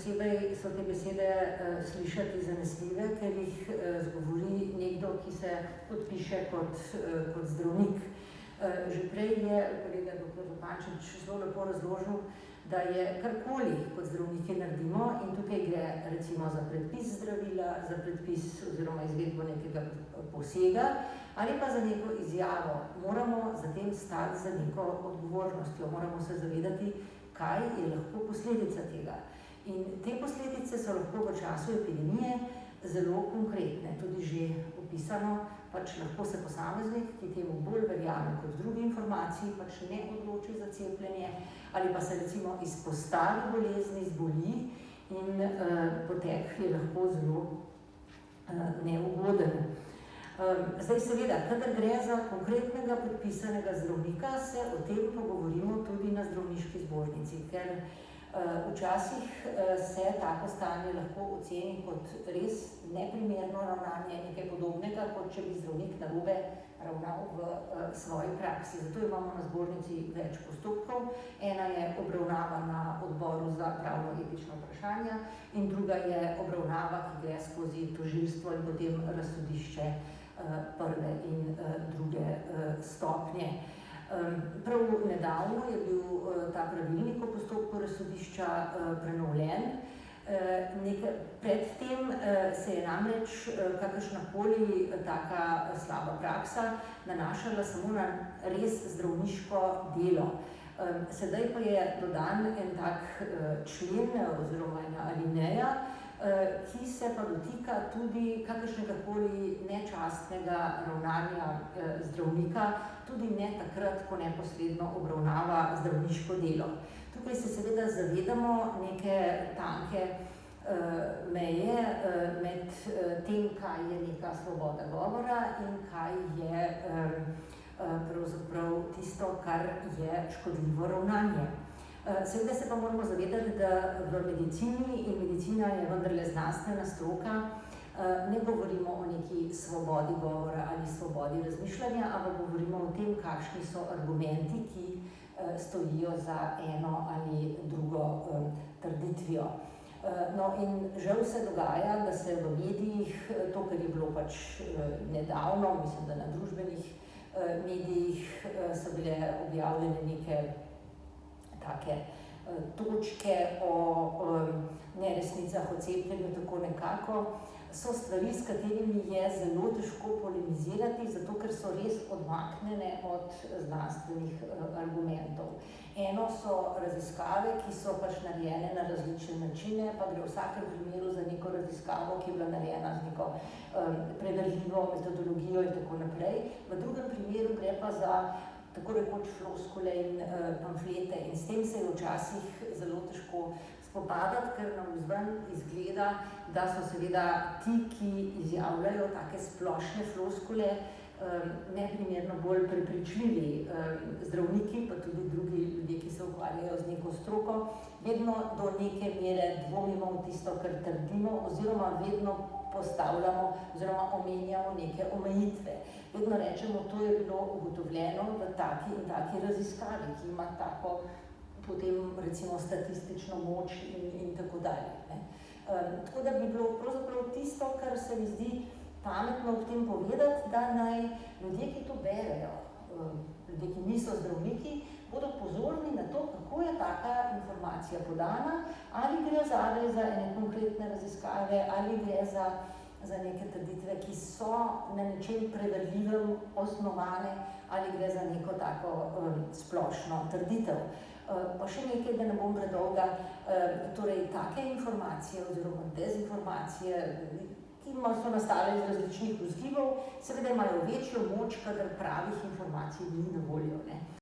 posebej so te besede slišati zanesljive, ker jih zgovori nekdo, ki se podpiše kot zdravnik. Že prej je kolega dr. Zupančič zelo lepo razložil, da je karkoli kot zdravniki naredimo in tukaj gre recimo za predpis zdravila, za predpis oziroma izvedbo nekega posega ali pa za neko izjavo, moramo za tem stati za neko odgovornostjo, moramo se zavedati, kaj je lahko posledica tega. In te posledice so lahko v času epidemije zelo konkretne, tudi že opisano, pač lahko se posameznik, ki temu bolj verjame kot drugi informaciji, pač ne odloči za cepljenje ali pa se recimo izpostavi bolezni, zboli in potek je lahko zelo neugoden. Zdaj seveda, kadar gre za konkretnega podpisanega zdravnika, se o tem pogovorimo tudi na zdravniški zbornici, ker včasih se tako stanje lahko oceni kot res neprimerno ravnanje, nekaj podobnega, kot če bi zdravnik narobe ravnal v svoji praksi. Zato imamo na zbornici več postopkov. Ena je obravnava na odboru za pravno-etična vprašanja in druga je obravnava, ki gre skozi tožilstvo in potem razsodišče prve in druge stopnje. Prav nedavno je bil ta pravilnik o postopku razsodišča prenovljen. Predtem se je namreč kakršnakoli taka slaba praksa nanašala samo na res zdravniško delo. Sedaj pa je dodan en tak člen oziroma ena alineja, ki se pa dotika tudi kakršnegakoli nečastnega ravnanja zdravnika, tudi ne takrat, ko neposredno obravnava zdravniško delo. Tukaj se seveda zavedamo neke tanke meje med tem, kaj je neka svoboda govora in kaj je pravzaprav tisto, kar je škodljivo ravnanje. Seveda se pa moramo zavedati, da v medicini, in medicina je vendarle znanstvena stroka, ne govorimo o neki svobodi govora ali svobodi razmišljanja, ampak govorimo o tem, kakšni so argumenti, ki stojijo za eno ali drugo trditvijo. No in žal se dogaja, da se v medijih, to, kar je bilo pač nedavno, mislim, da na družbenih medijih so bile objavljene neke take točke o neresnicah, o cepljenju, tako nekako, so stvari, s katerimi je zelo težko polemizirati, zato ker so res odmaknjene od znanstvenih argumentov. Eno so raziskave, ki so pač narejene na različne načine, pa gre v vsakem primeru za neko raziskavo, ki je bila narejena z neko preverljivo metodologijo in tako naprej. V drugem primeru gre pa za tako rekoč floskule in pamflete in s tem se je včasih zelo težko spopadati, ker nam vzven izgleda, da so seveda ti, ki izjavljajo take splošne floskule, neprimerno bolj prepričljivi. Zdravniki, pa tudi drugi ljudje, ki se ukvarjajo z neko stroko, vedno do neke mere dvomimo v tisto, kar trdimo, oziroma vedno postavljamo oziroma omenjamo neke omejitve. Vedno rečemo, to je bilo ugotovljeno v taki in taki raziskavi, ki ima tako potem recimo statistično moč in tako dalje. Tako da bi bilo pravzaprav tisto, kar se mi zdi pametno v tem povedati, da naj ljudje, ki to berejo, ljudje, ki niso zdravniki, bodo pozorni na to, kako je taka informacija podana, ali gre zadaj za ene konkretne raziskave, ali gre za neke trditve, ki so na nečem preverljivem osnovane, ali gre za neko tako splošno trditev. Pa še nekaj, da ne bom predolga, torej take informacije oziroma dezinformacije, ki so nastale iz različnih vzgibov, seveda imajo večjo moč, kadar pravih informacij ni na voljo.